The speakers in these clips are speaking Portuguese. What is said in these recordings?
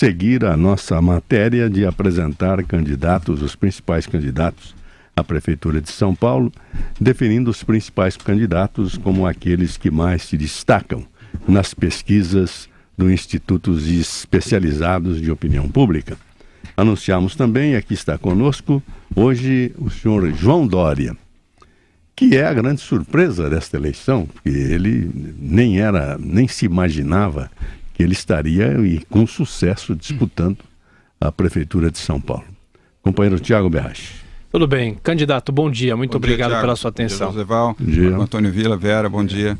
seguir a nossa matéria de apresentar candidatos, os principais candidatos à Prefeitura de São Paulo, definindo os principais candidatos como aqueles que mais se destacam nas pesquisas do Institutos Especializados de Opinião Pública. Anunciamos também, aqui está conosco, hoje o senhor João Dória, que é a grande surpresa desta eleição, porque ele nem se imaginava que ele estaria com sucesso disputando a Prefeitura de São Paulo. Companheiro Tiago Berrache. Tudo bem. Candidato, bom dia. Muito obrigado Thiago, pela sua atenção. Bom dia, Joseval. Bom dia. Antônio Vila, Vera, bom dia.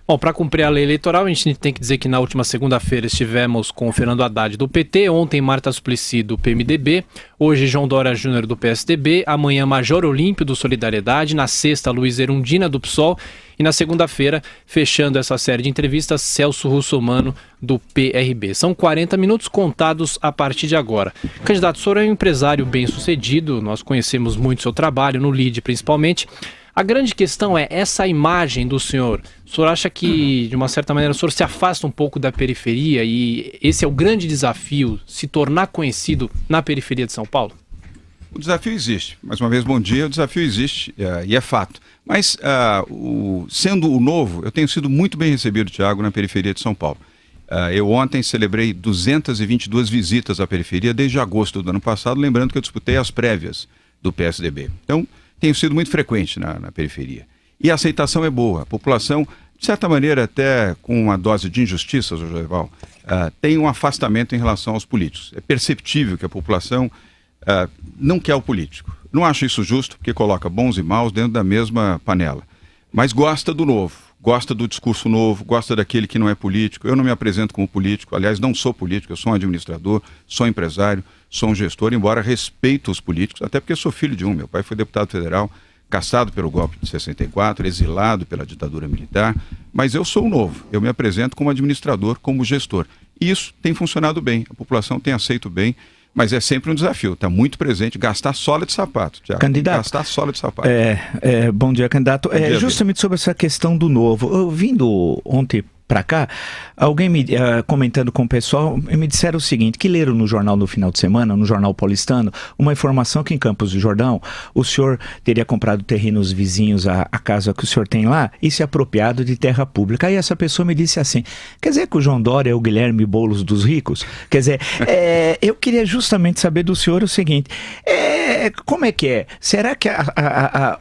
Bom, para cumprir a lei eleitoral, a gente tem que dizer que na última segunda-feira estivemos com o Fernando Haddad do PT, ontem Marta Suplicy do PMDB, hoje João Dória Júnior do PSDB, amanhã Major Olímpio do Solidariedade, na sexta Luiz Erundina do PSOL e na segunda-feira, fechando essa série de entrevistas, Celso Russomano do PRB. São 40 minutos contados a partir de agora. Candidato, o senhor é um empresário bem-sucedido, nós conhecemos muito seu trabalho, no LIDE principalmente. A grande questão é essa imagem do senhor. O senhor acha que, de uma certa maneira, o senhor se afasta um pouco da periferia e esse é o grande desafio, se tornar conhecido na periferia de São Paulo? O desafio existe. Mais uma vez, bom dia. O desafio existe e é fato. Mas, sendo o novo, eu tenho sido muito bem recebido, Tiago, na periferia de São Paulo. Eu ontem celebrei 222 visitas à periferia desde agosto do ano passado, lembrando que eu disputei as prévias do PSDB. Então, tenho sido muito frequente na periferia. E a aceitação é boa. A população, de certa maneira, até com uma dose de injustiça, Joseval, tem um afastamento em relação aos políticos. É perceptível que a população não quer o político. Não acho isso justo, porque coloca bons e maus dentro da mesma panela. Mas gosta do novo, gosta do discurso novo, gosta daquele que não é político. Eu não me apresento como político, aliás, não sou político, eu sou um administrador, sou empresário, sou um gestor, embora respeito os políticos, até porque sou filho de um. Meu pai foi deputado federal, caçado pelo golpe de 64, exilado pela ditadura militar, mas eu sou novo, eu me apresento como administrador, como gestor. E isso tem funcionado bem, a população tem aceito bem, mas é sempre um desafio, está muito presente, gastar sola de sapato, Thiago. Candidato, gastar sola de sapato. Bom dia, candidato. Bom dia, justamente sobre essa questão do novo, eu vindo ontem para cá, alguém comentando com o pessoal, me disseram o seguinte, que leram no jornal no final de semana, no jornal paulistano, uma informação que em Campos do Jordão, o senhor teria comprado terrenos vizinhos à casa que o senhor tem lá e se apropriado de terra pública. Aí essa pessoa me disse assim, quer dizer que o João Dória é o Guilherme Boulos dos ricos? Quer dizer, eu queria justamente saber do senhor o seguinte, como é que é? Será que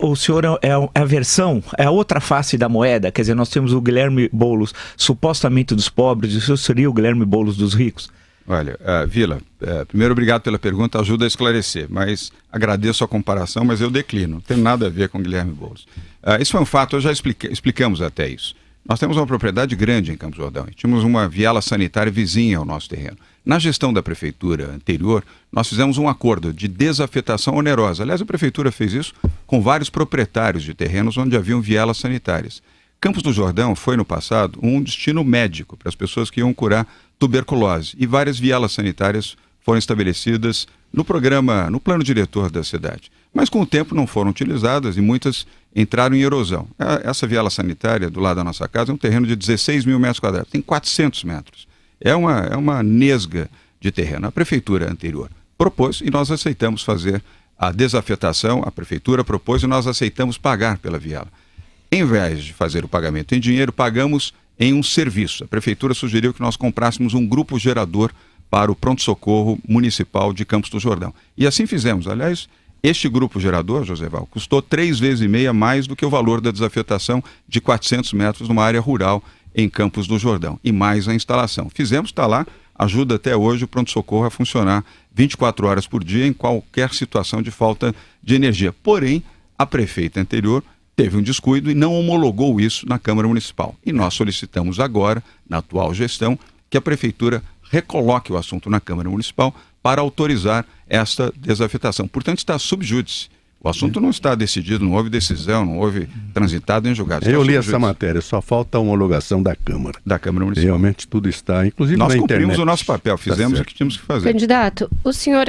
o senhor é a versão, é a outra face da moeda? Quer dizer, nós temos o Guilherme Boulos supostamente dos pobres, e o senhor seria o Guilherme Boulos dos ricos? Olha, Vila, primeiro obrigado pela pergunta, ajuda a esclarecer, mas agradeço a comparação, mas eu declino, não tem nada a ver com Guilherme Boulos. Isso foi um fato, eu já explicamos até isso. Nós temos uma propriedade grande em Campos do Jordão, e tínhamos uma viela sanitária vizinha ao nosso terreno. Na gestão da prefeitura anterior, nós fizemos um acordo de desafetação onerosa. Aliás, a prefeitura fez isso com vários proprietários de terrenos onde haviam vielas sanitárias. Campos do Jordão foi, no passado, um destino médico para as pessoas que iam curar tuberculose. E várias vielas sanitárias foram estabelecidas no plano diretor da cidade. Mas com o tempo não foram utilizadas e muitas entraram em erosão. Essa viela sanitária do lado da nossa casa é um terreno de 16 mil metros quadrados, tem 400 metros. É uma nesga de terreno. A prefeitura anterior propôs e nós aceitamos fazer a desafetação, a prefeitura propôs e nós aceitamos pagar pela viela. Em vez de fazer o pagamento em dinheiro, pagamos em um serviço. A prefeitura sugeriu que nós comprássemos um grupo gerador para o pronto-socorro municipal de Campos do Jordão. E assim fizemos. Aliás, este grupo gerador, Joseval, custou 3,5 vezes mais do que o valor da desafetação de 400 metros numa área rural em Campos do Jordão. E mais a instalação. Fizemos, está lá, ajuda até hoje o pronto-socorro a funcionar 24 horas por dia em qualquer situação de falta de energia. Porém, a prefeita anterior teve um descuido e não homologou isso na Câmara Municipal. E nós solicitamos agora, na atual gestão, que a Prefeitura recoloque o assunto na Câmara Municipal para autorizar esta desafetação. Portanto, está sub júdice. O assunto não está decidido, não houve decisão, não houve transitado em julgado. Eu li essa matéria, só falta a homologação da Câmara. Da Câmara Municipal. Realmente tudo está, inclusive nós na internet. Nós cumprimos o nosso papel, fizemos o que tínhamos que fazer. Candidato, o senhor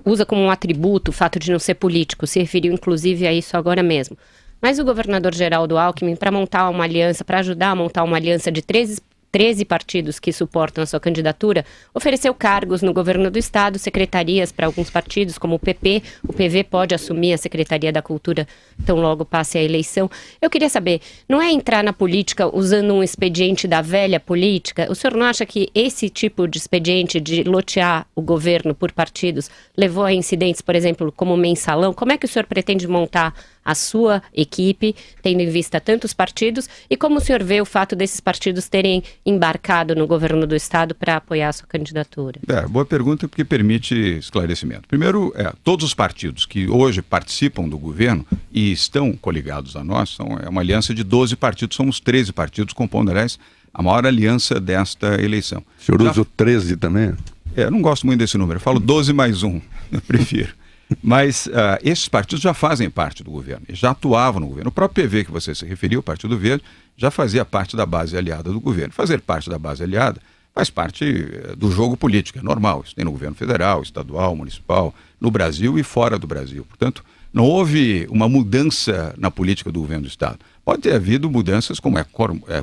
usa como um atributo o fato de não ser político, se referiu inclusive a isso agora mesmo. Mas o governador Geraldo Alckmin, para montar uma aliança, para ajudar a montar uma aliança de 13 13 partidos que suportam a sua candidatura, ofereceu cargos no governo do estado, secretarias para alguns partidos, como o PP. O PV pode assumir a Secretaria da Cultura tão logo passe a eleição. Eu queria saber, não é entrar na política usando um expediente da velha política? O senhor não acha que esse tipo de expediente de lotear o governo por partidos levou a incidentes, por exemplo, como o mensalão? Como é que o senhor pretende montar a sua equipe, tendo em vista tantos partidos, e como o senhor vê o fato desses partidos terem embarcado no governo do estado para apoiar a sua candidatura? Boa pergunta, porque permite esclarecimento. Primeiro, todos os partidos que hoje participam do governo e estão coligados a nós, é uma aliança de 12 partidos, somos 13 partidos, compondo, aliás, a maior aliança desta eleição. O senhor usa o 13 também? Eu não gosto muito desse número, eu falo 12 mais 1, eu prefiro. Mas esses partidos já fazem parte do governo, já atuavam no governo. O próprio PV que você se referiu, o Partido Verde, já fazia parte da base aliada do governo. Fazer parte da base aliada faz parte do jogo político, é normal. Isso tem no governo federal, estadual, municipal, no Brasil e fora do Brasil. Portanto, não houve uma mudança na política do governo do estado. Pode ter havido mudanças, como é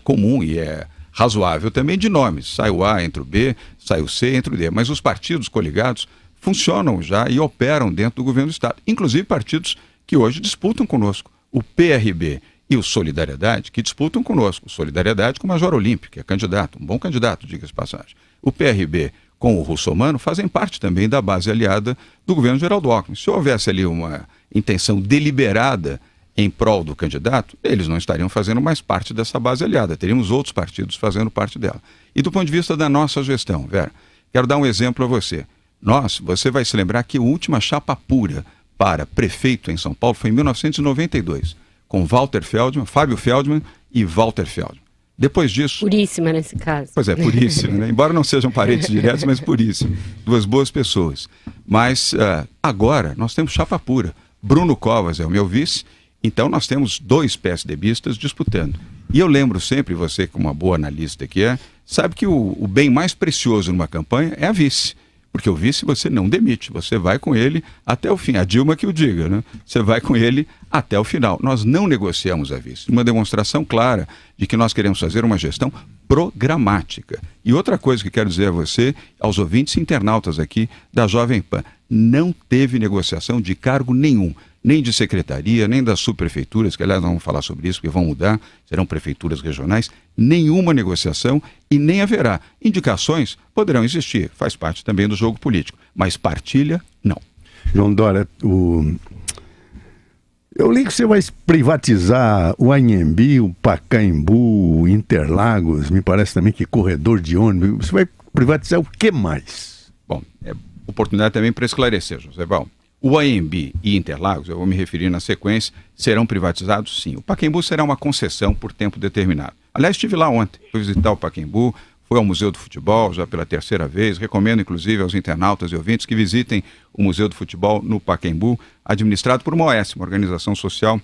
comum e é razoável também, de nomes. Sai o A, entra o B, sai o C, entra o D. Mas os partidos coligados funcionam já e operam dentro do governo do estado. Inclusive partidos que hoje disputam conosco. O PRB e o Solidariedade, que disputam conosco. O Solidariedade com o Major Olímpio, que é candidato, um bom candidato, diga-se de passagem. O PRB com o Russomano fazem parte também da base aliada do governo Geraldo Alckmin. Se houvesse ali uma intenção deliberada em prol do candidato, eles não estariam fazendo mais parte dessa base aliada. Teríamos outros partidos fazendo parte dela. E do ponto de vista da nossa gestão, Vera, quero dar um exemplo a você. Você vai se lembrar que a última chapa pura para prefeito em São Paulo foi em 1992, com Walter Feldman, Fábio Feldman e Walter Feldman. Depois disso... Puríssima nesse caso. Pois é, puríssima, né? Embora não sejam parentes diretos, mas puríssima. Duas boas pessoas. Mas agora nós temos chapa pura. Bruno Covas é o meu vice, então nós temos 2 PSDBistas disputando. E eu lembro sempre, você como uma boa analista que sabe que o bem mais precioso numa campanha é a vice. Porque o vice você não demite, você vai com ele até o fim. A Dilma que o diga, né? Você vai com ele até o final. Nós não negociamos a vice. Uma demonstração clara de que nós queremos fazer uma gestão programática. E outra coisa que quero dizer a você, aos ouvintes internautas aqui da Jovem Pan, não teve negociação de cargo nenhum. Nem de secretaria, nem das subprefeituras, que aliás nós vamos falar sobre isso, porque vão mudar, serão prefeituras regionais, nenhuma negociação e nem haverá. Indicações poderão existir, faz parte também do jogo político, mas partilha, não. João Dória, eu li que você vai privatizar o Anhembi, o Pacaembu, o Interlagos, me parece também que corredor de ônibus. Você vai privatizar o que mais? Bom, é oportunidade também para esclarecer, José Val. O Anhembi e Interlagos, eu vou me referir na sequência, serão privatizados sim. O Pacaembu será uma concessão por tempo determinado. Aliás, estive lá ontem, fui visitar o Pacaembu, fui ao Museu do Futebol já pela 3ª vez, recomendo inclusive aos internautas e ouvintes que visitem o Museu do Futebol no Pacaembu, administrado por uma OS, uma organização social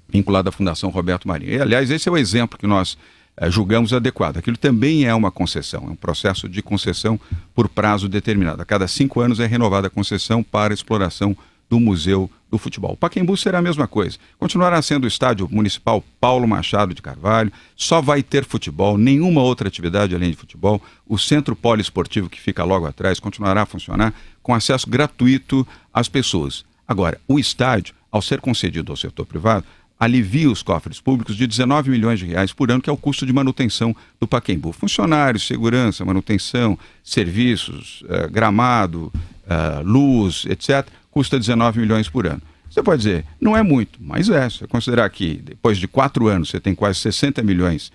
vinculada à Fundação Roberto Marinho. E, aliás, esse é o exemplo que nós julgamos adequado. Aquilo também é uma concessão, é um processo de concessão por prazo determinado. A cada 5 anos é renovada a concessão para exploração do Museu do Futebol. O Pacaembu será a mesma coisa. Continuará sendo o estádio municipal Paulo Machado de Carvalho, só vai ter futebol, nenhuma outra atividade além de futebol. O centro poliesportivo que fica logo atrás continuará a funcionar com acesso gratuito às pessoas. Agora, o estádio, ao ser concedido ao setor privado, alivia os cofres públicos de 19 milhões de reais por ano, que é o custo de manutenção do Pacaembu. Funcionários, segurança, manutenção, serviços, gramado, luz, etc., custa 19 milhões por ano. Você pode dizer, não é muito, mas é. Se você considerar que depois de 4 anos você tem quase 60 milhões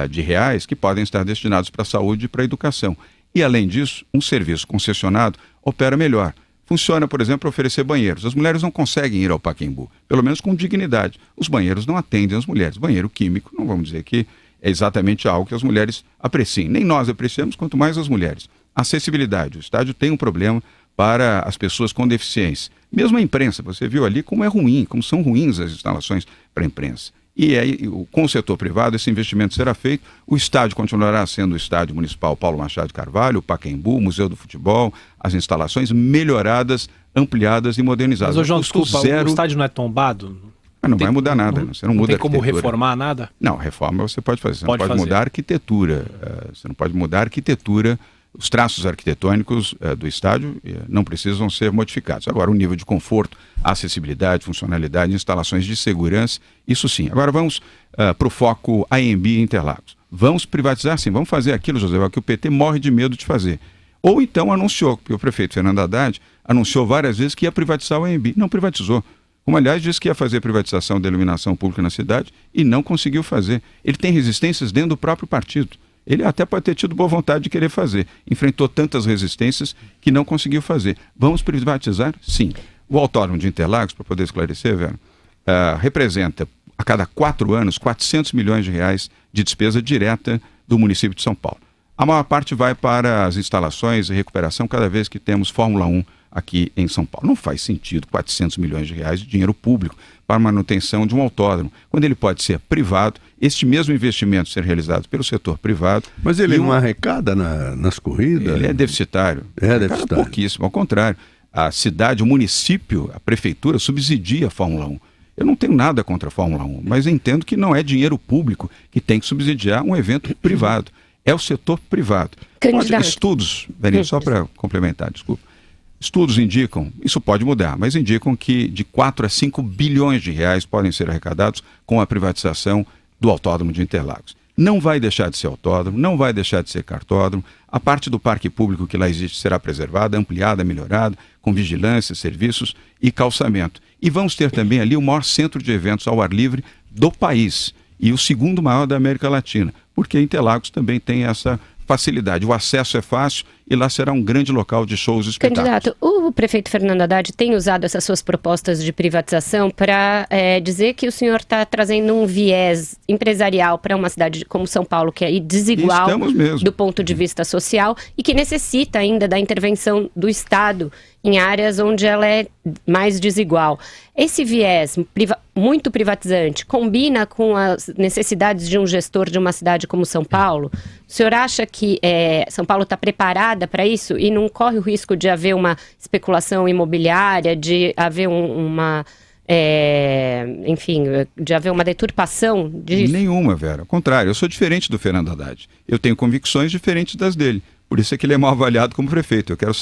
de reais que podem estar destinados para a saúde e para a educação. E, além disso, um serviço concessionado opera melhor. Funciona, por exemplo, para oferecer banheiros. As mulheres não conseguem ir ao Pacaembu, pelo menos com dignidade. Os banheiros não atendem as mulheres. Banheiro químico, não vamos dizer que é exatamente algo que as mulheres apreciem. Nem nós apreciamos, quanto mais as mulheres. Acessibilidade. O estádio tem um problema para as pessoas com deficiência. Mesmo a imprensa, você viu ali como é ruim, como são ruins as instalações para a imprensa. E aí, com o setor privado, esse investimento será feito. O estádio continuará sendo o estádio municipal Paulo Machado de Carvalho, o Pacaembu, o Museu do Futebol, as instalações melhoradas, ampliadas e modernizadas. Mas, João, desculpa, o estádio não é tombado? Mas não vai mudar nada, você não muda tem como arquitetura. reformar nada? Não, reforma você pode fazer, você Pode não pode fazer. mudar a arquitetura, você não pode mudar a arquitetura, os traços arquitetônicos do estádio não precisam ser modificados. Agora, o nível de conforto, acessibilidade, funcionalidade, instalações de segurança, isso sim. Agora vamos para o foco AMB Interlagos. Vamos privatizar? Sim, vamos fazer aquilo, José, que o PT morre de medo de fazer. Ou então anunciou, porque o prefeito Fernando Haddad anunciou várias vezes que ia privatizar o AMB. Não privatizou. Como, aliás, disse que ia fazer privatização da iluminação pública na cidade e não conseguiu fazer. Ele tem resistências dentro do próprio partido. Ele até pode ter tido boa vontade de querer fazer. Enfrentou tantas resistências que não conseguiu fazer. Vamos privatizar? Sim. O Autódromo de Interlagos, para poder esclarecer, Vera, representa a cada 4 anos 400 milhões de reais de despesa direta do município de São Paulo. A maior parte vai para as instalações e recuperação cada vez que temos Fórmula 1 aqui em São Paulo. Não faz sentido 400 milhões de reais de dinheiro público para a manutenção de um autódromo, quando ele pode ser privado, este mesmo investimento ser realizado pelo setor privado. Mas ele não arrecada nas corridas? Ele é deficitário. Deficitário. Pouquíssimo, ao contrário. A cidade, o município, a prefeitura subsidia a Fórmula 1. Eu não tenho nada contra a Fórmula 1, mas entendo que não é dinheiro público que tem que subsidiar um evento privado. É o setor privado. Estudos, Verinha, só para complementar, desculpa. Estudos indicam, isso pode mudar, mas indicam que de 4 a 5 bilhões de reais podem ser arrecadados com a privatização do Autódromo de Interlagos. Não vai deixar de ser autódromo, não vai deixar de ser cartódromo. A parte do parque público que lá existe será preservada, ampliada, melhorada, com vigilância, serviços e calçamento. E vamos ter também ali o maior centro de eventos ao ar livre do país e o segundo maior da América Latina, porque Interlagos também tem essa facilidade. O acesso é fácil e lá será um grande local de shows e espetáculos. Candidato, o prefeito Fernando Haddad tem usado essas suas propostas de privatização para dizer que o senhor está trazendo um viés empresarial para uma cidade como São Paulo, que é desigual do ponto de vista social e que necessita ainda da intervenção do Estado em áreas onde ela é mais desigual. Esse viés muito privatizante combina com as necessidades de um gestor de uma cidade como São Paulo? O senhor acha que São Paulo está preparada para isso e não corre o risco de haver uma especulação imobiliária, de haver de haver uma deturpação disso? Nenhuma, Vera. Ao contrário, eu sou diferente do Fernando Haddad. Eu tenho convicções diferentes das dele. Por isso é que ele é mal avaliado como prefeito. Eu quero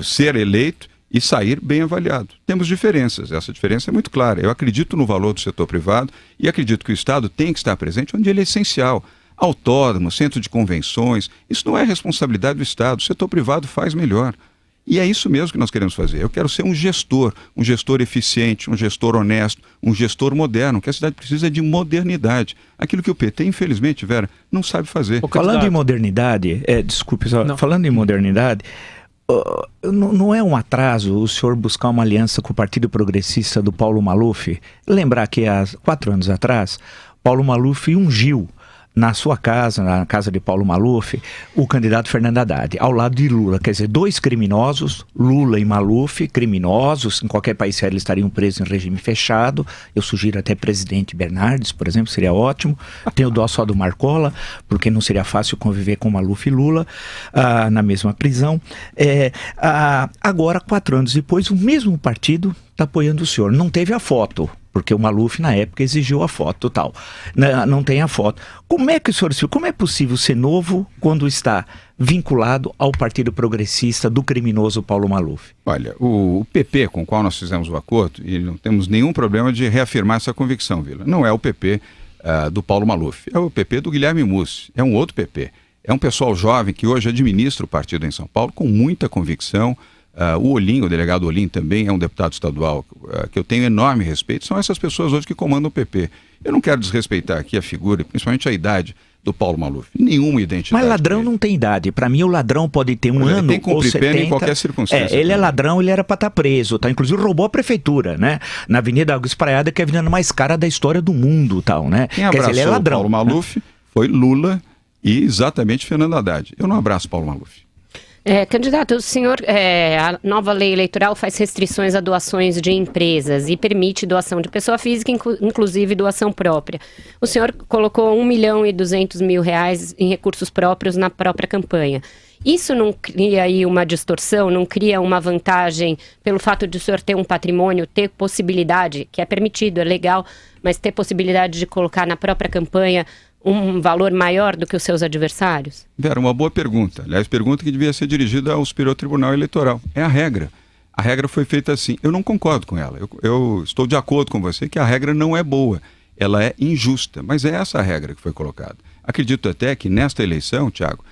ser eleito e sair bem avaliado. Temos diferenças, essa diferença é muito clara. Eu acredito no valor do setor privado e acredito que o Estado tem que estar presente onde ele é essencial. Autódromo, centro de convenções, isso não é responsabilidade do Estado, o setor privado faz melhor. E é isso mesmo que nós queremos fazer. Eu quero ser um gestor eficiente, um gestor honesto, um gestor moderno, que a cidade precisa de modernidade. Aquilo que o PT, infelizmente, Vera, não sabe fazer. Falando em modernidade, falando em modernidade, não é um atraso o senhor buscar uma aliança com o Partido Progressista do Paulo Maluf? Lembrar que há 4 anos atrás, Paulo Maluf ungiu na sua casa, na casa de Paulo Maluf, o candidato Fernando Haddad, ao lado de Lula. Quer dizer, 2 criminosos, Lula e Maluf, criminosos, em qualquer país sério eles estariam presos em regime fechado. Eu sugiro até presidente Bernardes, por exemplo, seria ótimo. Tenho dó só do Marcola, porque não seria fácil conviver com Maluf e Lula na mesma prisão. Agora, 4 anos depois, o mesmo partido está apoiando o senhor. Não teve a foto, porque o Maluf na época exigiu a foto tal. Não tem a foto. Como é que o senhor, como é possível ser novo quando está vinculado ao Partido Progressista do criminoso Paulo Maluf? Olha, o PP com o qual nós fizemos o acordo, e não temos nenhum problema de reafirmar essa convicção, Vila, não é o PP do Paulo Maluf, é o PP do Guilherme Mussi, é um outro PP. É um pessoal jovem que hoje administra o partido em São Paulo com muita convicção. O Olim, o delegado Olim, também é um deputado estadual que eu tenho enorme respeito. São essas pessoas hoje que comandam o PP. Eu não quero desrespeitar aqui a figura, principalmente a idade do Paulo Maluf. Nenhuma identidade. Mas ladrão não tem idade. Para mim, o ladrão pode ter um ano tem que cumprir ou 70. Pena em qualquer circunstância. Ele é ladrão, ele era para estar preso. Tá? Inclusive roubou a prefeitura, né? Na Avenida Água Espraiada, que é a avenida mais cara da história do mundo. Tal, né? Quem abraçou ele é ladrão, Paulo Maluf foi Lula e exatamente Fernando Haddad. Eu não abraço Paulo Maluf. Candidato, o senhor, a nova lei eleitoral faz restrições a doações de empresas e permite doação de pessoa física, inclusive doação própria. O senhor colocou R$1.200.000 em recursos próprios na própria campanha. Isso não cria aí uma distorção, não cria uma vantagem pelo fato de o senhor ter um patrimônio, ter possibilidade, que é permitido, é legal, mas ter possibilidade de colocar na própria campanha um valor maior do que os seus adversários? Vera, uma boa pergunta. Aliás, pergunta que devia ser dirigida ao Superior Tribunal Eleitoral. É a regra. A regra foi feita assim. Eu não concordo com ela. Eu estou de acordo com você que a regra não é boa. Ela é injusta, mas é essa a regra que foi colocada. Acredito até que nesta eleição, Tiago,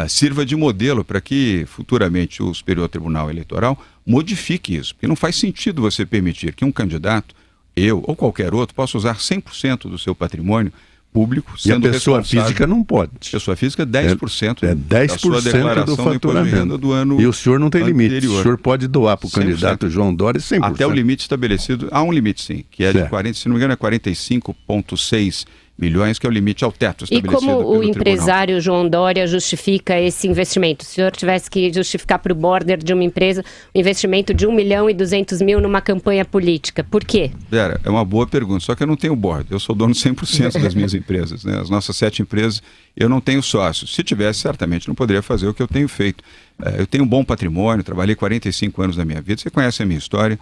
sirva de modelo para que futuramente o Superior Tribunal Eleitoral modifique isso. Porque não faz sentido você permitir que um candidato, eu ou qualquer outro, possa usar 100% do seu patrimônio público, sendo e a pessoa física não pode. Pessoa física, 10%. É 10% da sua declaração do faturamento. De renda do ano e o senhor não tem anterior. limite. O senhor pode doar para o candidato João Dória 100%. Até o limite estabelecido, há um limite sim, que é de certo. 40, se não me engano, é 45,6 milhões, que é o limite ao teto estabelecido pelo tribunal. E como o empresário João Dória justifica esse investimento? Se o senhor tivesse que justificar para o board de uma empresa o investimento de 1.200.000 numa campanha política, por quê? Vera, é uma boa pergunta, só que eu não tenho board, eu sou dono 100% das minhas empresas, né? As nossas 7 empresas, eu não tenho sócios. Se tivesse, certamente não poderia fazer o que eu tenho feito. Eu tenho um bom patrimônio, trabalhei 45 anos da minha vida, você conhece a minha história.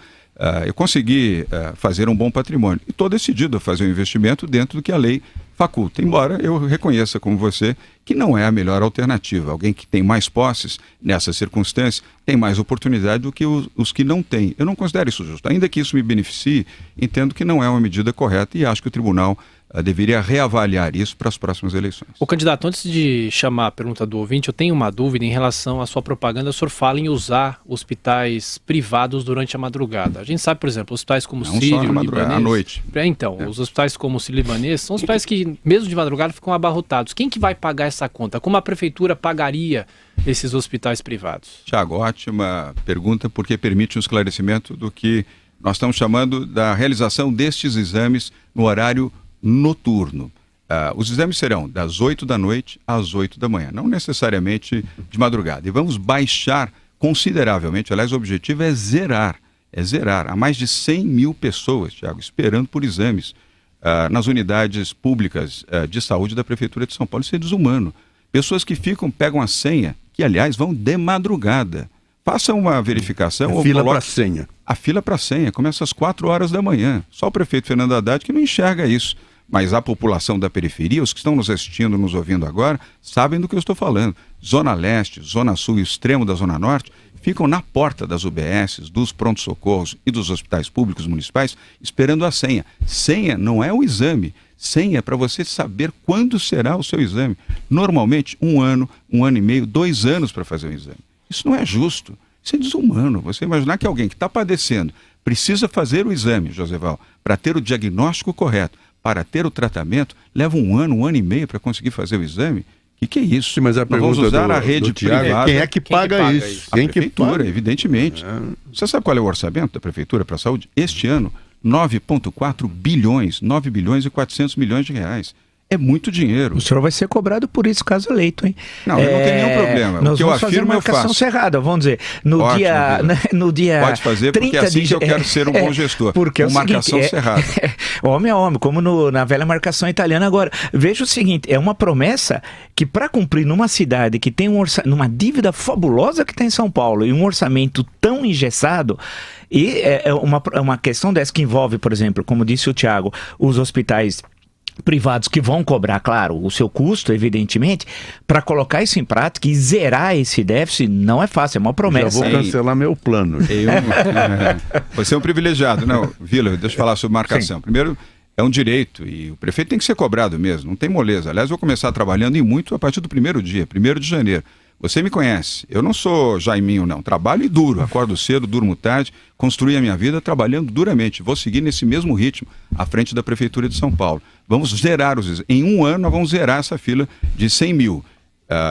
Eu consegui fazer um bom patrimônio e estou decidido a fazer um investimento dentro do que a lei faculta, embora eu reconheça como você que não é a melhor alternativa. Alguém que tem mais posses nessa circunstância tem mais oportunidade do que os que não têm. Eu não considero isso justo. Ainda que isso me beneficie, entendo que não é uma medida correta e acho que o tribunal deveria reavaliar isso para as próximas eleições. O candidato, antes de chamar a pergunta do ouvinte, eu tenho uma dúvida em relação à sua propaganda. O senhor fala em usar hospitais privados durante a madrugada. A gente sabe, por exemplo, hospitais como não Sírio, só na madrugada, Libanês... à noite. Então, os hospitais como o Sírio-Libanês são hospitais que, mesmo de madrugada, ficam abarrotados. Quem que vai pagar essa conta? Como a prefeitura pagaria esses hospitais privados? Tiago, ótima pergunta, porque permite um esclarecimento do que nós estamos chamando da realização destes exames no horário noturno. Os exames serão das 8 da noite às 8 da manhã, não necessariamente de madrugada. E vamos baixar consideravelmente, aliás, o objetivo é zerar. Há mais de 100 mil pessoas, Tiago, esperando por exames nas unidades públicas de saúde da Prefeitura de São Paulo. Isso é desumano. Pessoas que pegam a senha, que aliás vão de madrugada. Faça uma verificação. A fila para a senha. A fila para a senha começa às 4 horas da manhã. Só o prefeito Fernando Haddad que não enxerga isso. Mas a população da periferia, os que estão nos assistindo, nos ouvindo agora, sabem do que eu estou falando. Zona Leste, Zona Sul e o extremo da Zona Norte ficam na porta das UBSs, dos prontos-socorros e dos hospitais públicos municipais esperando a senha. Senha não é o exame. Senha é para você saber quando será o seu exame. Normalmente, 1 ano, 1 ano e meio, 2 anos para fazer o exame. Isso não é justo. Isso é desumano. Você imaginar que alguém que está padecendo precisa fazer o exame, Joseval, para ter o diagnóstico correto, para ter o tratamento, leva 1 ano, 1 ano e meio para conseguir fazer o exame? O que é isso? Sim, mas a Nós vamos usar a rede privada. Quem é que paga isso? A prefeitura, evidentemente. Você sabe qual é o orçamento da prefeitura para a saúde? Este ano, 9,4 bilhões, 9 bilhões e 400 milhões de reais. É muito dinheiro. O senhor vai ser cobrado por isso, caso eleito, hein? Não, eu não tenho nenhum problema. Nós o que eu vamos afirmo, fazer eu faço. marcação cerrada, vamos dizer. No Ótimo, dia pode fazer, porque é assim que eu quero ser um bom gestor. Porque uma marcação cerrada. Homem a homem, como na velha marcação italiana. Agora, veja o seguinte, é uma promessa que para cumprir numa cidade que tem numa dívida fabulosa que tem em São Paulo e um orçamento tão engessado, e é uma questão dessa que envolve, por exemplo, como disse o Tiago, os hospitais privados que vão cobrar, claro, o seu custo, evidentemente, para colocar isso em prática e zerar esse déficit não é fácil, é uma promessa. Já vou cancelar meu plano. Você é um privilegiado. Não, Vila, deixa eu falar sobre marcação. Sim. Primeiro, é um direito e o prefeito tem que ser cobrado mesmo, não tem moleza. Aliás, eu vou começar trabalhando em muito a partir do primeiro dia, 1º de janeiro. Você me conhece, eu não sou Jaiminho não, trabalho e duro, acordo cedo, durmo tarde, construí a minha vida trabalhando duramente, vou seguir nesse mesmo ritmo à frente da Prefeitura de São Paulo. Vamos zerar em 1 ano nós vamos zerar essa fila de 100 mil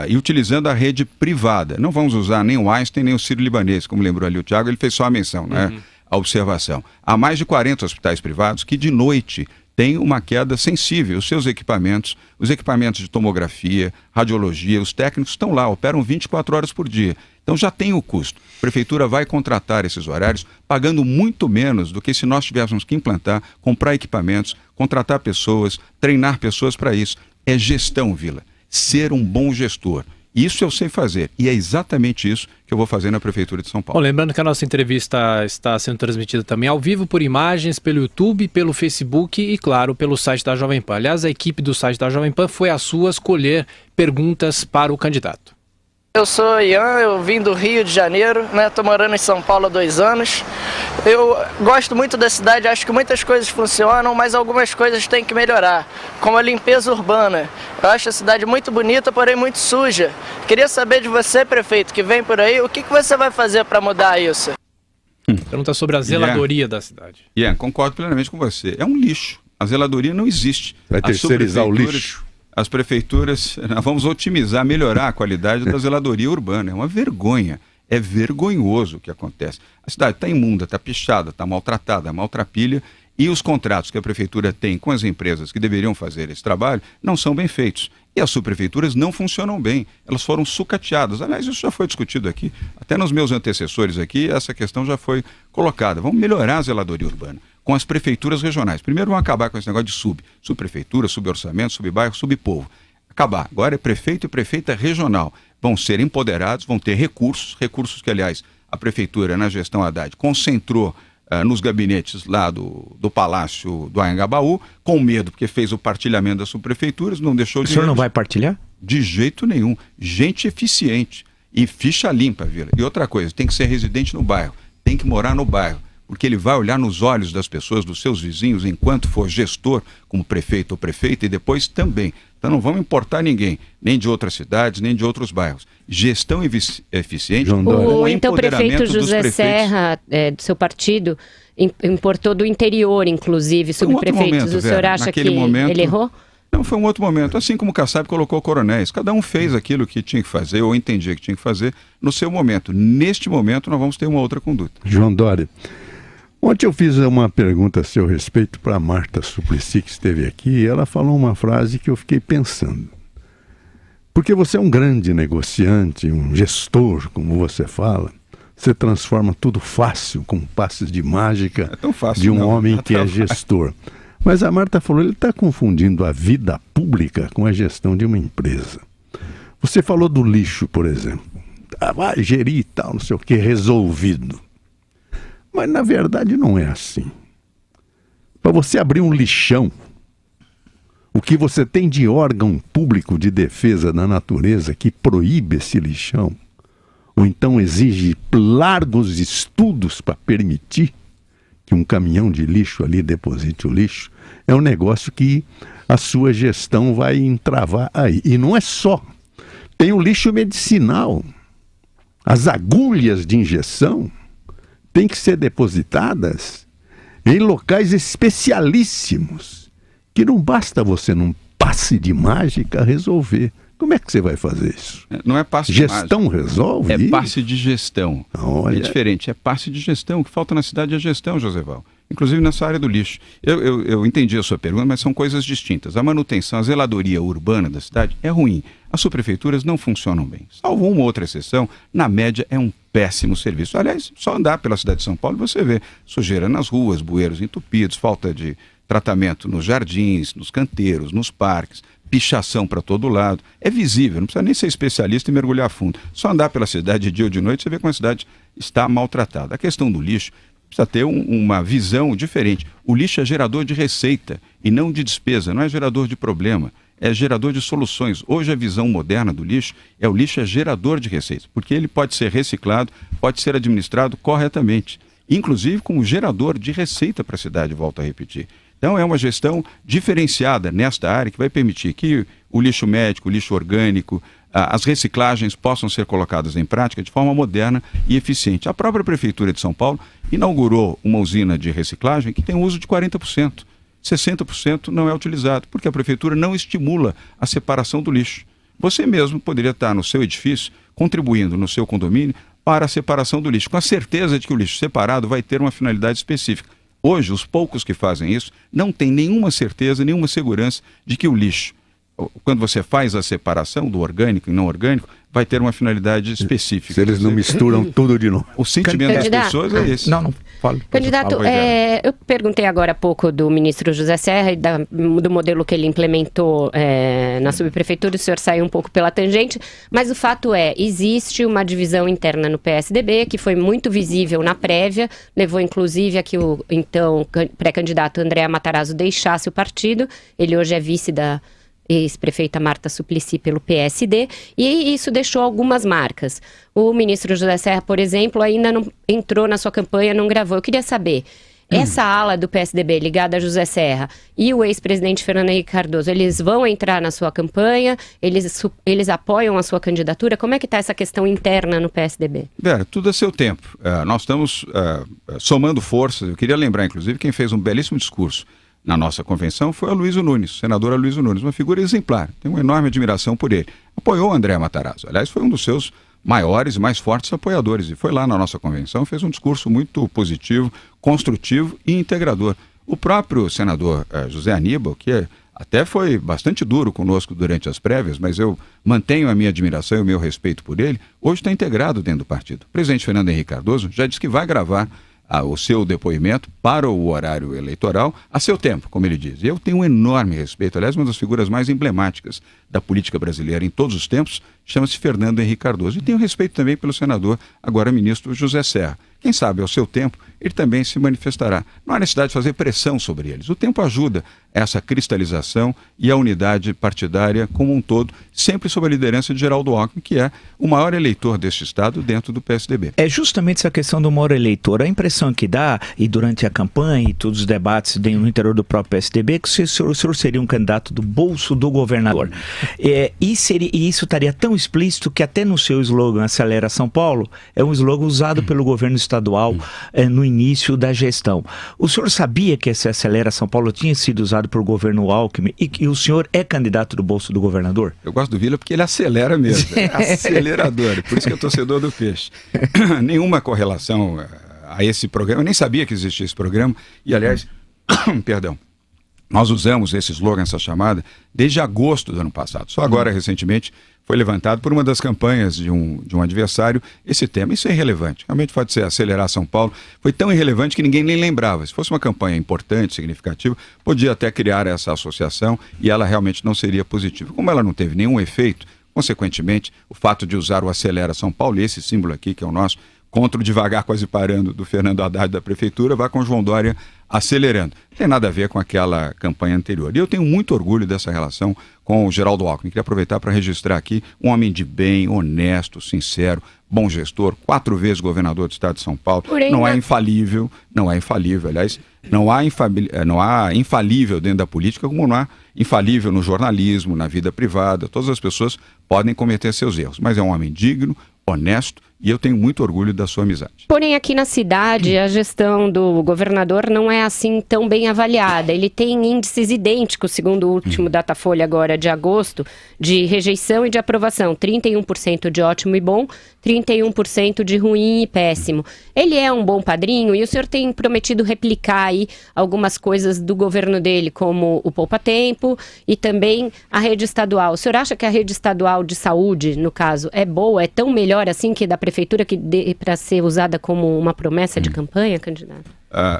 e utilizando a rede privada. Não vamos usar nem o Einstein nem o Sírio-Libanês, como lembrou ali o Tiago, ele fez só a menção, né? A observação. Há mais de 40 hospitais privados que de noite tem uma queda sensível. Os seus equipamentos, os equipamentos de tomografia, radiologia, os técnicos estão lá, operam 24 horas por dia. Então já tem o custo. A prefeitura vai contratar esses horários pagando muito menos do que se nós tivéssemos que implantar, comprar equipamentos, contratar pessoas, treinar pessoas para isso. É gestão, Vila. Ser um bom gestor. Isso eu sei fazer. E é exatamente isso que eu vou fazer na Prefeitura de São Paulo. Bom, lembrando que a nossa entrevista está sendo transmitida também ao vivo, por imagens, pelo YouTube, pelo Facebook e, claro, pelo site da Jovem Pan. Aliás, a equipe do site da Jovem Pan foi a sua escolher perguntas para o candidato. Eu sou Ian, eu vim do Rio de Janeiro, né? Tô morando em São Paulo há 2 anos. Eu gosto muito da cidade, acho que muitas coisas funcionam, mas algumas coisas têm que melhorar, como a limpeza urbana. Eu acho a cidade muito bonita, porém muito suja. Queria saber de você, prefeito, que vem por aí, o que você vai fazer para mudar isso? Pergunta sobre a zeladoria da cidade. Concordo plenamente com você. É um lixo. A zeladoria não existe. Vai terceirizar o lixo. As prefeituras, nós vamos otimizar, melhorar a qualidade da zeladoria urbana. É uma vergonha. É vergonhoso o que acontece. A cidade está imunda, está pichada, está maltratada, maltrapilha, e os contratos que a prefeitura tem com as empresas que deveriam fazer esse trabalho não são bem feitos. E as subprefeituras não funcionam bem, elas foram sucateadas. Aliás, isso já foi discutido aqui, até nos meus antecessores aqui, essa questão já foi colocada. Vamos melhorar a zeladoria urbana com as prefeituras regionais. Primeiro vamos acabar com esse negócio de subprefeitura, suborçamento, subbairro, subpovo. Acabar. Agora é prefeito e prefeita regional. Vão ser empoderados, vão ter recursos que, aliás, a prefeitura, na gestão Haddad, concentrou nos gabinetes lá do Palácio do Anhangabaú, com medo, porque fez o partilhamento das subprefeituras, não deixou de... O senhor não vai partilhar? De jeito nenhum. Gente eficiente e ficha limpa, Vila. E outra coisa, tem que ser residente no bairro, tem que morar no bairro, porque ele vai olhar nos olhos das pessoas, dos seus vizinhos, enquanto for gestor, como prefeito ou prefeita, e depois também. Então não vamos importar ninguém, nem de outras cidades, nem de outros bairros. Gestão eficiente. O então prefeito José Serra, do seu partido, importou do interior, inclusive, subprefeitos. O senhor acha que ele errou? Não, foi um outro momento. Assim como o Kassab colocou coronéis. Cada um fez aquilo que tinha que fazer, ou entendia que tinha que fazer, no seu momento. Neste momento, nós vamos ter uma outra conduta. João Dória, ontem eu fiz uma pergunta a seu respeito para a Marta Suplicy, que esteve aqui, e ela falou uma frase que eu fiquei pensando. Porque você é um grande negociante, um gestor, como você fala, você transforma tudo fácil, com passes de mágica de um homem que é gestor. Mas a Marta falou, ele está confundindo a vida pública com a gestão de uma empresa. Você falou do lixo, por exemplo. Vai gerir e tal, não sei o que, resolvido. Mas na verdade não é assim. Para você abrir um lixão, o que você tem de órgão público de defesa da natureza que proíbe esse lixão, ou então exige largos estudos para permitir que um caminhão de lixo ali deposite o lixo, é um negócio que a sua gestão vai entravar aí. E não é só. Tem o lixo medicinal. As agulhas de injeção têm que ser depositadas em locais especialíssimos, que não basta você num passe de mágica resolver. Como é que você vai fazer isso? Não é passe de mágica. Gestão resolve? É passe de gestão. Olha. É diferente, é passe de gestão. O que falta na cidade é gestão, Joseval. Inclusive nessa área do lixo. Eu entendi a sua pergunta, mas são coisas distintas. A manutenção, a zeladoria urbana da cidade é ruim. As subprefeituras não funcionam bem. Salvo uma outra exceção, na média é um péssimo serviço. Aliás, só andar pela cidade de São Paulo você vê sujeira nas ruas, bueiros entupidos, falta de tratamento nos jardins, nos canteiros, nos parques, pichação para todo lado. É visível, não precisa nem ser especialista e mergulhar fundo. Só andar pela cidade de dia ou de noite, você vê como a cidade está maltratada. A questão do lixo precisa ter uma visão diferente. O lixo é gerador de receita e não de despesa, não é gerador de problema, é gerador de soluções. Hoje a visão moderna do lixo é gerador de receita, porque ele pode ser reciclado, pode ser administrado corretamente, inclusive como gerador de receita para a cidade, volto a repetir. Então é uma gestão diferenciada nesta área que vai permitir que o lixo médico, o lixo orgânico, as reciclagens possam ser colocadas em prática de forma moderna e eficiente. A própria Prefeitura de São Paulo inaugurou uma usina de reciclagem que tem um uso de 40%. 60% não é utilizado, porque a Prefeitura não estimula a separação do lixo. Você mesmo poderia estar no seu edifício, contribuindo no seu condomínio para a separação do lixo, com a certeza de que o lixo separado vai ter uma finalidade específica. Hoje, os poucos que fazem isso não têm nenhuma certeza, nenhuma segurança de que o lixo, quando você faz a separação do orgânico e não orgânico, vai ter uma finalidade específica. Se eles não misturam tudo de novo. O sentimento das pessoas é esse. Não falo. Candidato, eu perguntei agora há pouco do ministro José Serra e do modelo que ele implementou na subprefeitura, o senhor saiu um pouco pela tangente, mas o fato é, existe uma divisão interna no PSDB que foi muito visível na prévia, levou inclusive a que o então pré-candidato André Matarazzo deixasse o partido, ele hoje é vice da ex-prefeita Marta Suplicy pelo PSD, e isso deixou algumas marcas. O ministro José Serra, por exemplo, ainda não entrou na sua campanha, não gravou. Eu queria saber, essa ala do PSDB ligada a José Serra e o ex-presidente Fernando Henrique Cardoso, eles vão entrar na sua campanha? Eles apoiam a sua candidatura? Como é que está essa questão interna no PSDB? Vera, tudo a seu tempo. Nós estamos somando forças. Eu queria lembrar, inclusive, quem fez um belíssimo discurso na nossa convenção foi a Aloysio Nunes, senador Aloysio Nunes, uma figura exemplar, tenho uma enorme admiração por ele. Apoiou o André Matarazzo, aliás, foi um dos seus maiores e mais fortes apoiadores, e foi lá na nossa convenção, fez um discurso muito positivo, construtivo e integrador. O próprio senador José Aníbal, que até foi bastante duro conosco durante as prévias, mas eu mantenho a minha admiração e o meu respeito por ele, hoje está integrado dentro do partido. O presidente Fernando Henrique Cardoso já disse que vai gravar o seu depoimento para o horário eleitoral a seu tempo, como ele diz. E eu tenho um enorme respeito, aliás, uma das figuras mais emblemáticas da política brasileira em todos os tempos, chama-se Fernando Henrique Cardoso. E tenho respeito também pelo senador, agora ministro José Serra. Quem sabe, ao seu tempo, ele também se manifestará. Não há necessidade de fazer pressão sobre eles. O tempo ajuda essa cristalização e a unidade partidária como um todo, sempre sob a liderança de Geraldo Alckmin, que é o maior eleitor deste estado dentro do PSDB. É justamente essa questão do maior eleitor. A impressão que dá, e durante a campanha e todos os debates no interior do próprio PSDB, que o senhor seria um candidato do bolso do governador. E isso estaria tão explícito que até no seu slogan Acelera São Paulo, é um slogan usado pelo governo estadual no início da gestão. O senhor sabia que esse Acelera São Paulo tinha sido usado por governo Alckmin e que o senhor é candidato do bolso do governador? Eu gosto do Vila porque ele acelera mesmo, é acelerador, por isso que é torcedor do Peixe. Nenhuma correlação a esse programa, eu nem sabia que existia esse programa, e aliás, perdão, nós usamos esse slogan, essa chamada, desde agosto do ano passado. Só agora, recentemente, foi levantado por uma das campanhas de um adversário esse tema. Isso é irrelevante. Realmente pode ser acelerar São Paulo. Foi tão irrelevante que ninguém nem lembrava. Se fosse uma campanha importante, significativa, podia até criar essa associação e ela realmente não seria positiva. Como ela não teve nenhum efeito, consequentemente, o fato de usar o Acelera São Paulo, e esse símbolo aqui, que é o nosso, contra o devagar quase parando do Fernando Haddad da Prefeitura, vai com o João Dória acelerando. Não tem nada a ver com aquela campanha anterior. E eu tenho muito orgulho dessa relação com o Geraldo Alckmin. Queria aproveitar para registrar aqui um homem de bem, honesto, sincero, bom gestor, 4 vezes governador do estado de São Paulo. Não é infalível, aliás, não há infalível dentro da política, como não há infalível no jornalismo, na vida privada. Todas as pessoas podem cometer seus erros, mas é um homem digno, honesto, e eu tenho muito orgulho da sua amizade. Porém, aqui na cidade, a gestão do governador não é assim tão bem avaliada. Ele tem índices idênticos, segundo o último Datafolha agora de agosto, de rejeição e de aprovação. 31% de ótimo e bom, 31% de ruim e péssimo. Ele é um bom padrinho e o senhor tem prometido replicar aí algumas coisas do governo dele, como o poupa-tempo e também a rede estadual. O senhor acha que a rede estadual de saúde, no caso, é boa, é tão melhor assim que da prefeitura que para ser usada como uma promessa de campanha, candidato?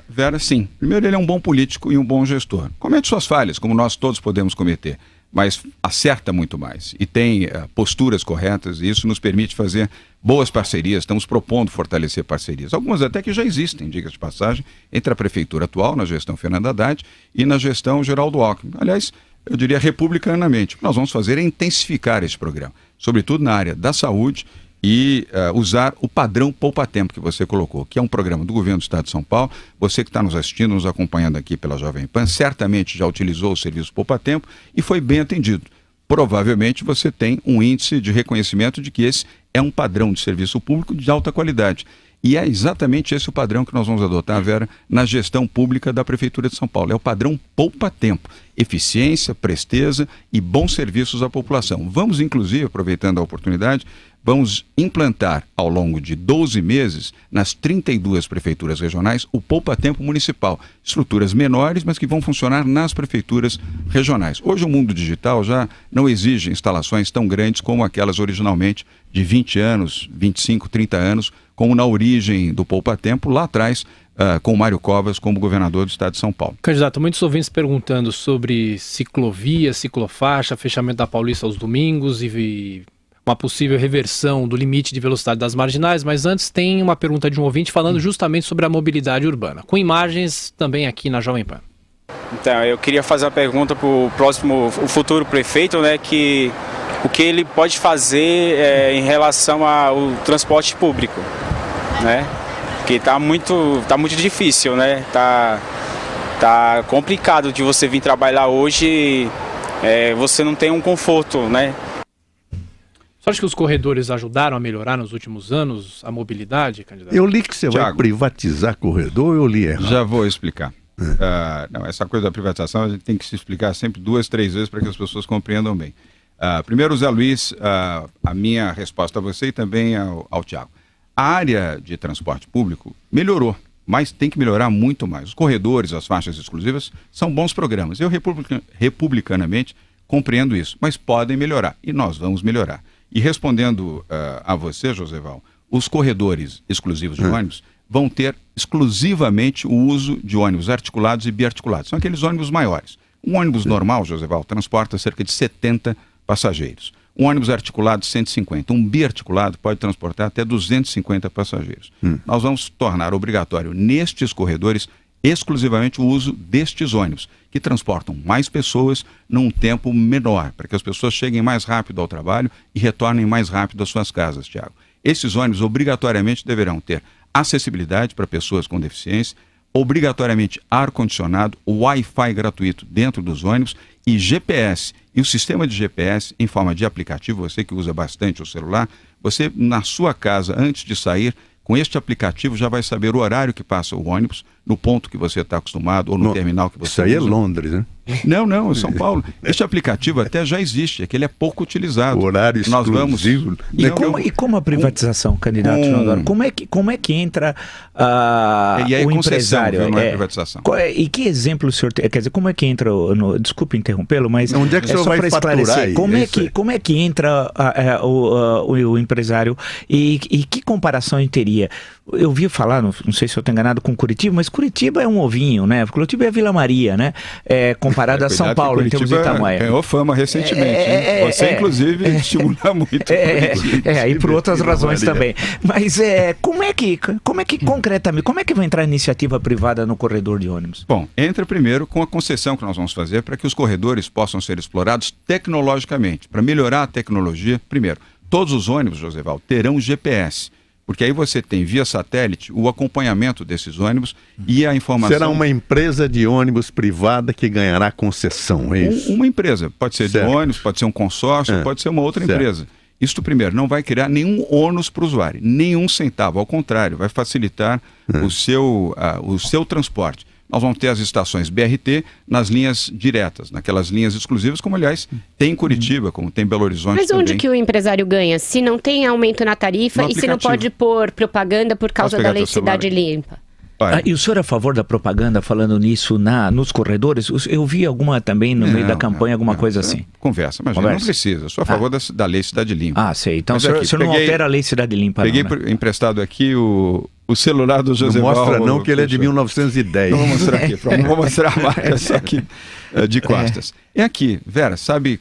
Vera, sim. Primeiro, ele é um bom político e um bom gestor. Comete suas falhas, como nós todos podemos cometer, mas acerta muito mais e tem posturas corretas, e isso nos permite fazer boas parcerias. Estamos propondo fortalecer parcerias, algumas até que já existem, diga-se de passagem, entre a prefeitura atual, na gestão Fernando Haddad, e na gestão Geraldo Alckmin. Aliás, eu diria republicanamente. O que nós vamos fazer é intensificar esse programa, sobretudo na área da saúde, e usar o padrão poupa-tempo que você colocou, que é um programa do governo do estado de São Paulo. Você que está nos assistindo, nos acompanhando aqui pela Jovem Pan, certamente já utilizou o serviço poupa-tempo e foi bem atendido. Provavelmente você tem um índice de reconhecimento de que esse é um padrão de serviço público de alta qualidade. E é exatamente esse o padrão que nós vamos adotar, Vera, na gestão pública da Prefeitura de São Paulo. É o padrão poupa-tempo. Eficiência, presteza e bons serviços à população. Vamos, inclusive, aproveitando a oportunidade, vamos implantar ao longo de 12 meses, nas 32 prefeituras regionais, o poupa-tempo municipal. Estruturas menores, mas que vão funcionar nas prefeituras regionais. Hoje o mundo digital já não exige instalações tão grandes como aquelas originalmente de 20 anos, 25, 30 anos, como na origem do poupa-tempo, lá atrás, com o Mário Covas como governador do estado de São Paulo. Candidato, muitos ouvintes perguntando sobre ciclovia, ciclofaixa, fechamento da Paulista aos domingos e uma possível reversão do limite de velocidade das marginais, mas antes tem uma pergunta de um ouvinte falando justamente sobre a mobilidade urbana, com imagens também aqui na Jovem Pan. Então, eu queria fazer uma pergunta para o futuro prefeito, né, que o que ele pode fazer em relação ao transporte público, né? Porque tá muito difícil, né? Tá complicado de você vir trabalhar hoje, você não tem um conforto, né? Você acha que os corredores ajudaram a melhorar nos últimos anos a mobilidade, candidato? Eu li que você vai Thiago, privatizar corredor, eu li errado. Já vou explicar. Não, essa coisa da privatização a gente tem que se explicar sempre 2, 3 vezes para que as pessoas compreendam bem. Primeiro, Zé Luiz, a minha resposta a você e também ao Thiago. A área de transporte público melhorou, mas tem que melhorar muito mais. Os corredores, as faixas exclusivas, são bons programas. Eu, republicanamente, compreendo isso, mas podem melhorar e nós vamos melhorar. E respondendo a você, Joseval, os corredores exclusivos de ônibus vão ter exclusivamente o uso de ônibus articulados e biarticulados. São aqueles ônibus maiores. Um ônibus normal, Joseval, transporta cerca de 70 passageiros. Um ônibus articulado, 150. Um biarticulado pode transportar até 250 passageiros. Nós vamos tornar obrigatório nestes corredores exclusivamente o uso destes ônibus, que transportam mais pessoas num tempo menor, para que as pessoas cheguem mais rápido ao trabalho e retornem mais rápido às suas casas, Thiago. Esses ônibus obrigatoriamente deverão ter acessibilidade para pessoas com deficiência, obrigatoriamente ar-condicionado, Wi-Fi gratuito dentro dos ônibus e GPS. E o sistema de GPS em forma de aplicativo, você que usa bastante o celular, você na sua casa, antes de sair, com este aplicativo já vai saber o horário que passa o ônibus, no ponto que você está acostumado ou no terminal que você Isso aí usa. é Londres, né? Não, é São Paulo. Este aplicativo até já existe, é que ele é pouco utilizado. O horário Nós vamos... exclusivo. E como a privatização, candidato João? Como é que entra E aí o concessão, empresário? viu? Não é privatização. E que exemplo o senhor tem? Quer dizer, como é que entra, desculpe interrompê-lo, mas Onde é que o senhor só vai para esclarecer, faturar aí? como é que entra o empresário e que comparação ele teria? Eu ouvi falar, não sei se eu estou enganado com Curitiba, mas Curitiba é um ovinho, né? Curitiba é Vila Maria, né? Comparado a São Paulo, em termos de tamanho. Ganhou fama recentemente. Você, inclusive, estimula muito. E por outras razões também. Mas como é que concretamente, como é que vai entrar a iniciativa privada no corredor de ônibus? Bom, entra primeiro com a concessão que nós vamos fazer para que os corredores possam ser explorados tecnologicamente. Para melhorar a tecnologia, primeiro, todos os ônibus, Joseval, terão GPS. Porque aí você tem via satélite o acompanhamento desses ônibus e a informação... Será uma empresa de ônibus privada que ganhará concessão, é isso? Uma empresa, pode ser certo. de ônibus, pode ser um consórcio, pode ser uma outra empresa. Isto, primeiro, não vai criar nenhum ônus para o usuário, nenhum centavo, ao contrário, vai facilitar o seu transporte. Nós vamos ter as estações BRT nas linhas diretas, naquelas linhas exclusivas, como aliás tem em Curitiba, como tem em Belo Horizonte Mas também. onde que o empresário ganha? Se não tem aumento na tarifa e se não pode pôr propaganda por causa da lei Cidade Limpa? E o senhor é a favor da propaganda falando nisso nos corredores? Eu vi alguma também no meio da campanha, alguma coisa assim. Conversa, mas não precisa. Eu sou a favor da lei Cidade Limpa. Sei. Então o senhor não altera a lei Cidade Limpa, peguei não, né? emprestado aqui o celular do José Não mostra Val, não que ele é de 1910. Não vou mostrar aqui. Não vou mostrar a marca só aqui de costas. É aqui. Vera, sabe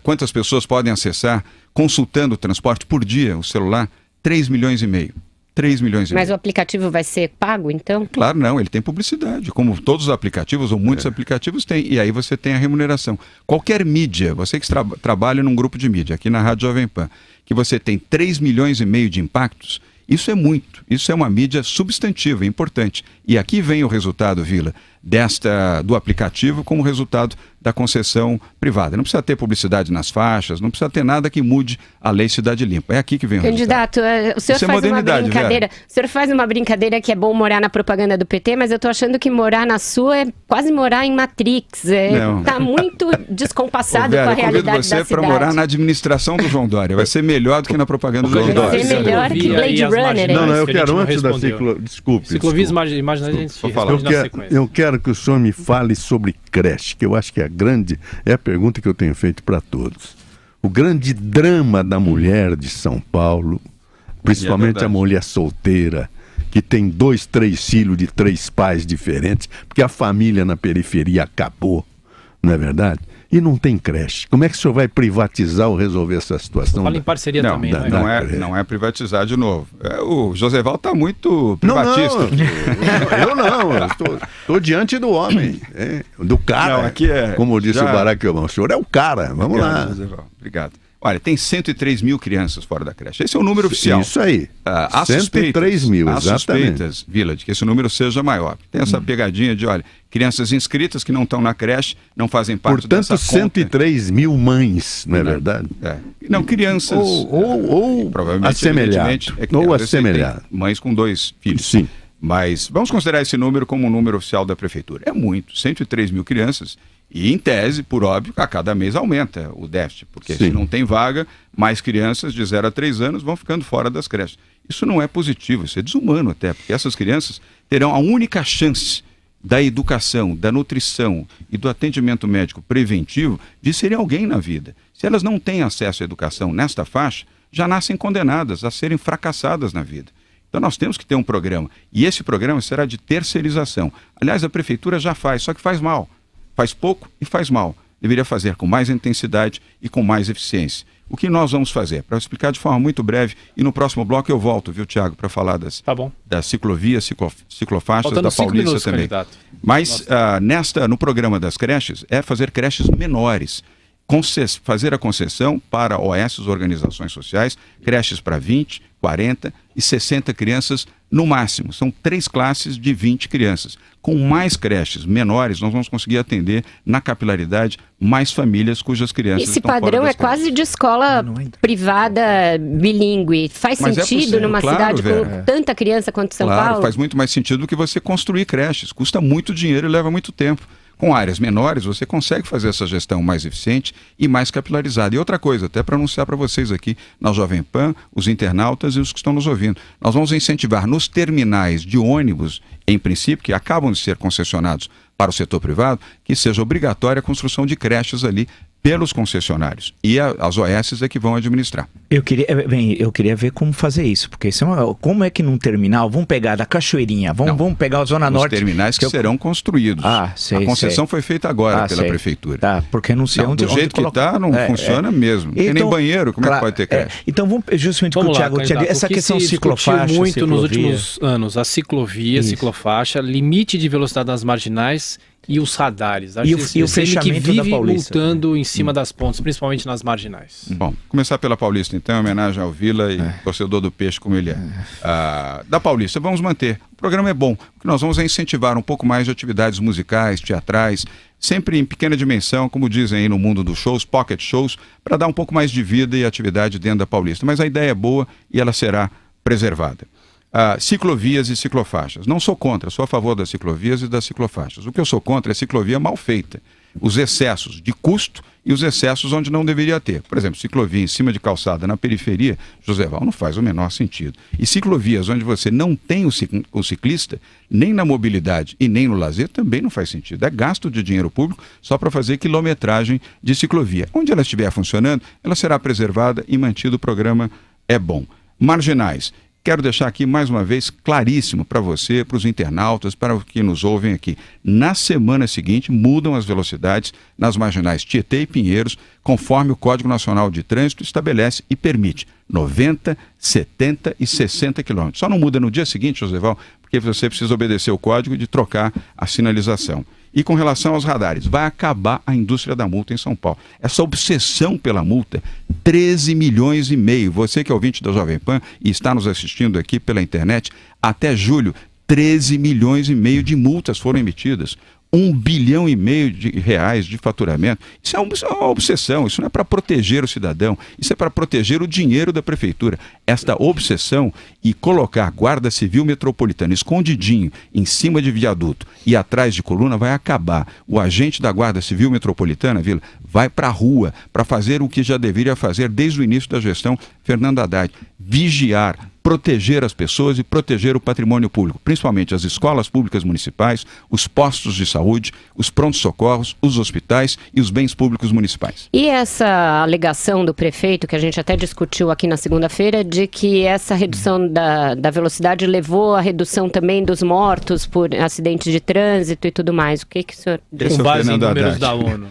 quantas pessoas podem acessar, consultando o transporte por dia, o celular? 3,5 milhões. 3 milhões e meio. Mas o aplicativo vai ser pago, então? Claro, não, ele tem publicidade, como todos os aplicativos, ou muitos aplicativos têm, e aí você tem a remuneração. Qualquer mídia, você que trabalha num grupo de mídia, aqui na Rádio Jovem Pan, que você tem 3,5 milhões de impactos, isso é muito, isso é uma mídia substantiva, importante. E aqui vem o resultado, Vila, do aplicativo como resultado da concessão privada. Não precisa ter publicidade nas faixas, não precisa ter nada que mude a lei Cidade Limpa. É aqui que vem o Candidato, o senhor Isso é faz uma modernidade, brincadeira. O senhor faz uma brincadeira que é bom morar na propaganda do PT, mas eu tô achando que morar na sua é quase morar em Matrix. Tá muito descompassado com a realidade da cidade. Eu convido você para morar na administração do João Dória. Vai ser melhor do que na propaganda do João Vai Dória. ser melhor que Blade Runner. Não, eu que a gente quero não antes da respondeu. Desculpe. Ciclovias marginais, a gente responde na sequência. Eu quero que o senhor me fale sobre creche, que eu acho que é a pergunta que eu tenho feito para todos. O grande drama da mulher de São Paulo, principalmente a mulher solteira, que tem 2, 3 filhos de 3 pais diferentes, porque a família na periferia acabou, não é verdade? E não tem creche. Como é que o senhor vai privatizar ou resolver essa situação? Fala em parceria também, né? Não é privatizar de novo. O Joseval está muito privatista. Não. Estou diante do homem, do cara. Não, aqui como disse o Barack Obama, o senhor é o cara. Vamos lá. Joseval. Obrigado. Olha, tem 103 mil crianças fora da creche. Esse é o número oficial. Isso aí. Há 103 mil, exatamente. Há suspeitas, Vila, de que esse número seja maior. Tem essa pegadinha de, olha, crianças inscritas que não estão na creche, não fazem parte dessa conta. Portanto, 103 mil mães, não é verdade? Não, crianças... Ou provavelmente, assemelhado. Ou assemelhado. Mães com 2 filhos. Sim. Mas vamos considerar esse número como um número oficial da prefeitura. É muito, 103 mil crianças. E, em tese, por óbvio, a cada mês aumenta o déficit, porque se não tem vaga, mais crianças de 0 a 3 anos vão ficando fora das creches. Isso não é positivo, isso é desumano até, porque essas crianças terão a única chance da educação, da nutrição e do atendimento médico preventivo de serem alguém na vida. Se elas não têm acesso à educação nesta faixa, já nascem condenadas a serem fracassadas na vida. Então nós temos que ter um programa, e esse programa será de terceirização. Aliás, a prefeitura já faz, só que faz mal. Faz pouco e faz mal. Deveria fazer com mais intensidade e com mais eficiência. O que nós vamos fazer? Para explicar de forma muito breve, e no próximo bloco eu volto, viu, Tiago, para falar das ciclovias, ciclofaixas, faltando da Paulista também. Candidato. Mas no programa das creches, é fazer creches menores. Fazer a concessão para OS, organizações sociais, creches para 20, 40 e 60 crianças no máximo. São 3 classes de 20 crianças. Com mais creches menores, nós vamos conseguir atender na capilaridade mais famílias cujas crianças Esse estão fora padrão das é quase de escola privada bilíngue. Faz sentido numa cidade com tanta criança quanto São Paulo? Faz muito mais sentido do que você construir creches. Custa muito dinheiro e leva muito tempo. Com áreas menores, você consegue fazer essa gestão mais eficiente e mais capilarizada. E outra coisa, até para anunciar para vocês aqui na Jovem Pan, os internautas e os que estão nos ouvindo, nós vamos incentivar nos terminais de ônibus, em princípio, que acabam de ser concessionados para o setor privado, que seja obrigatória a construção de creches ali pelos concessionários. E as OS é que vão administrar. Eu queria ver como fazer isso, porque como é que num terminal, vamos pegar da Cachoeirinha, vamos pegar a Zona Norte... Os terminais que serão construídos. A concessão foi feita agora pela prefeitura. Tá, porque não sei onde... Do jeito que está, não funciona mesmo. Não tem nem banheiro, como é que pode ter creche? Então vamos justamente com o Tiago, essa questão ciclofaixa, muito nos últimos anos, a ciclovia, ciclofaixa, limite de velocidade nas marginais e os radares. E o fechamento que vive da Paulista. multando em cima das pontes, principalmente nas marginais. Bom, começar pela Paulista, então, em homenagem ao Vila e torcedor do peixe como ele é. Da Paulista, vamos manter. O programa é bom. O que nós vamos é incentivar um pouco mais de atividades musicais, teatrais, sempre em pequena dimensão, como dizem aí no mundo dos shows, pocket shows, para dar um pouco mais de vida e atividade dentro da Paulista. Mas a ideia é boa e ela será preservada. Ciclovias e ciclofaixas. Não sou contra, sou a favor das ciclovias e das ciclofaixas. O que eu sou contra é ciclovia mal feita. Os excessos de custo e os excessos onde não deveria ter. Por exemplo, ciclovia em cima de calçada na periferia, Joseval, não faz o menor sentido. E ciclovias onde você não tem o ciclista, nem na mobilidade e nem no lazer, também não faz sentido. É gasto de dinheiro público só para fazer quilometragem de ciclovia. Onde ela estiver funcionando, ela será preservada e mantido. O programa é bom. Marginais. Quero deixar aqui mais uma vez claríssimo para você, para os internautas, para os que nos ouvem aqui. Na semana seguinte mudam as velocidades nas marginais Tietê e Pinheiros, conforme o Código Nacional de Trânsito estabelece e permite 90, 70 e 60 km. Só não muda no dia seguinte, Joseval, porque você precisa obedecer o código de trocar a sinalização. E com relação aos radares, vai acabar a indústria da multa em São Paulo. Essa obsessão pela multa, 13 milhões e meio. Você que é ouvinte da Jovem Pan e está nos assistindo aqui pela internet, até julho, 13 milhões e meio de multas foram emitidas. 1,5 bilhão de reais de faturamento. Isso é uma obsessão, isso não é para proteger o cidadão, isso é para proteger o dinheiro da prefeitura. Esta obsessão e colocar a Guarda Civil Metropolitana escondidinho em cima de viaduto e atrás de coluna vai acabar. O agente da Guarda Civil Metropolitana, Vila, vai para a rua para fazer o que já deveria fazer desde o início da gestão Fernando Haddad: vigiar, proteger as pessoas e proteger o patrimônio público, principalmente as escolas públicas municipais, os postos de saúde, os prontos-socorros, os hospitais e os bens públicos municipais. E essa alegação do prefeito, que a gente até discutiu aqui na segunda-feira, de que essa redução da velocidade levou à redução também dos mortos por acidentes de trânsito e tudo mais. O que o senhor... Com base em números da ONU.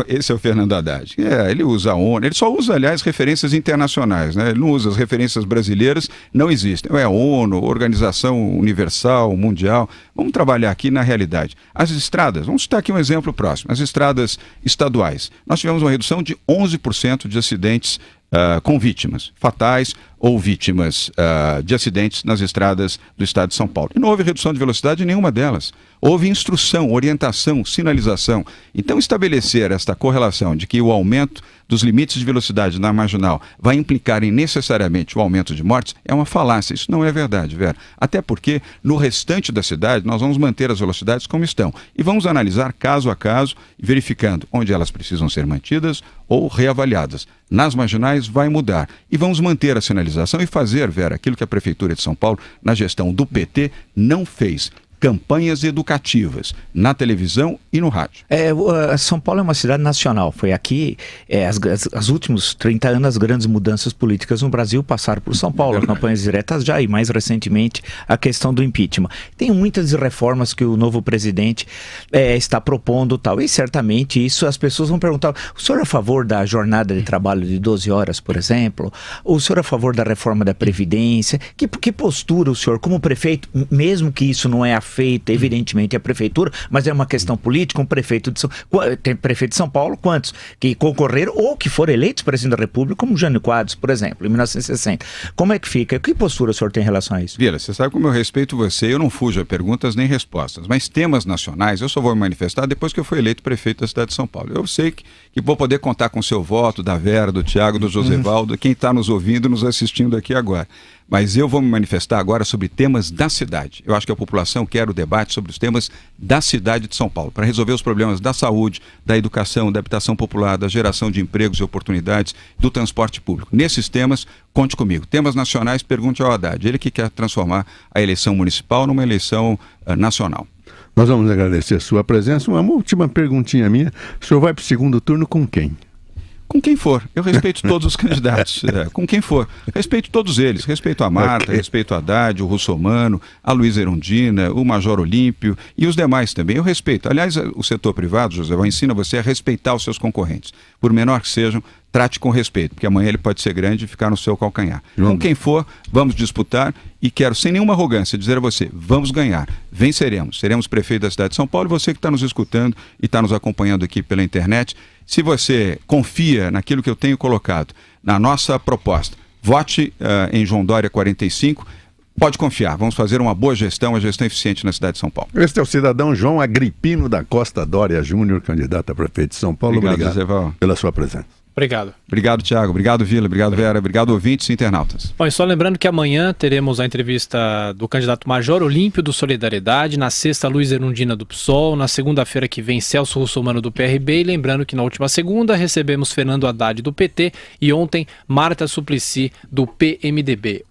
Esse é o Fernando Haddad. Ele usa a ONU, ele só usa, aliás, referências internacionais, né? Ele não usa as referências brasileiras, não existem. É a ONU, Organização Universal, Mundial. Vamos trabalhar aqui na realidade. As estradas, vamos citar aqui um exemplo próximo, as estradas estaduais. Nós tivemos uma redução de 11% de acidentes com vítimas fatais ou vítimas de acidentes nas estradas do estado de São Paulo. E não houve redução de velocidade em nenhuma delas. Houve instrução, orientação, sinalização. Então, estabelecer esta correlação de que o aumento dos limites de velocidade na marginal vai implicar em necessariamente o aumento de mortes é uma falácia. Isso não é verdade, Vera. Até porque, no restante da cidade, nós vamos manter as velocidades como estão. E vamos analisar caso a caso, verificando onde elas precisam ser mantidas ou reavaliadas. Nas marginais vai mudar. E vamos manter a sinalização e fazer, Vera, aquilo que a Prefeitura de São Paulo, na gestão do PT, não fez. Campanhas educativas na televisão e no rádio. São Paulo é uma cidade nacional. Foi aqui, as últimos 30 anos, as grandes mudanças políticas no Brasil passaram por São Paulo. Campanhas diretas já e mais recentemente a questão do impeachment. Tem muitas reformas que o novo presidente está propondo tal. E certamente isso as pessoas vão perguntar: o senhor é a favor da jornada de trabalho de 12 horas, por exemplo? O senhor é a favor da reforma da Previdência? Que postura o senhor, como prefeito, mesmo que isso não é feita, evidentemente, a prefeitura, mas é uma questão política, tem prefeito de São Paulo, quantos que concorreram ou que foram eleitos presidente da República, como Jânio Quadros, por exemplo, em 1960. Como é que fica? Que postura o senhor tem em relação a isso? Vila, você sabe como eu respeito você, eu não fujo a perguntas nem respostas, mas temas nacionais, eu só vou me manifestar depois que eu fui eleito prefeito da cidade de São Paulo. Eu sei que vou poder contar com o seu voto, da Vera, do Tiago, do Josevaldo, quem está nos ouvindo, nos assistindo aqui agora. Mas eu vou me manifestar agora sobre temas da cidade. Eu acho que a população quer o debate sobre os temas da cidade de São Paulo, para resolver os problemas da saúde, da educação, da habitação popular, da geração de empregos e oportunidades, do transporte público. Nesses temas, conte comigo. Temas nacionais, pergunte ao Haddad. Ele que quer transformar a eleição municipal numa eleição nacional. Nós vamos agradecer a sua presença. Uma última perguntinha minha. O senhor vai para o segundo turno com quem? Com quem for. Eu respeito todos os candidatos. Com quem for. Respeito todos eles. Respeito a Marta, respeito a Haddad, o Russomano, a Luísa Erundina, o Major Olímpio e os demais também. Eu respeito. Aliás, o setor privado, José, ensina você a respeitar os seus concorrentes. Por menor que sejam, trate com respeito, porque amanhã ele pode ser grande e ficar no seu calcanhar. Com quem for, vamos disputar e quero, sem nenhuma arrogância, dizer a você, vamos ganhar, venceremos, seremos prefeito da cidade de São Paulo. E você que está nos escutando e está nos acompanhando aqui pela internet, se você confia naquilo que eu tenho colocado, na nossa proposta, vote em João Dória 45, pode confiar, vamos fazer uma boa gestão, uma gestão eficiente na cidade de São Paulo. Este é o cidadão João Agripino da Costa Dória Júnior, candidato a prefeito de São Paulo. Obrigado pela sua presença. Obrigado. Obrigado, Tiago. Obrigado, Vila. Obrigado, Vera. Obrigado, ouvintes e internautas. Bom, e só lembrando que amanhã teremos a entrevista do candidato Major Olímpio do Solidariedade, na sexta, Luísa Erundina do PSOL, na segunda-feira que vem, Celso Russomano do PRB, e lembrando que na última segunda recebemos Fernando Haddad do PT e ontem Marta Suplicy do PMDB.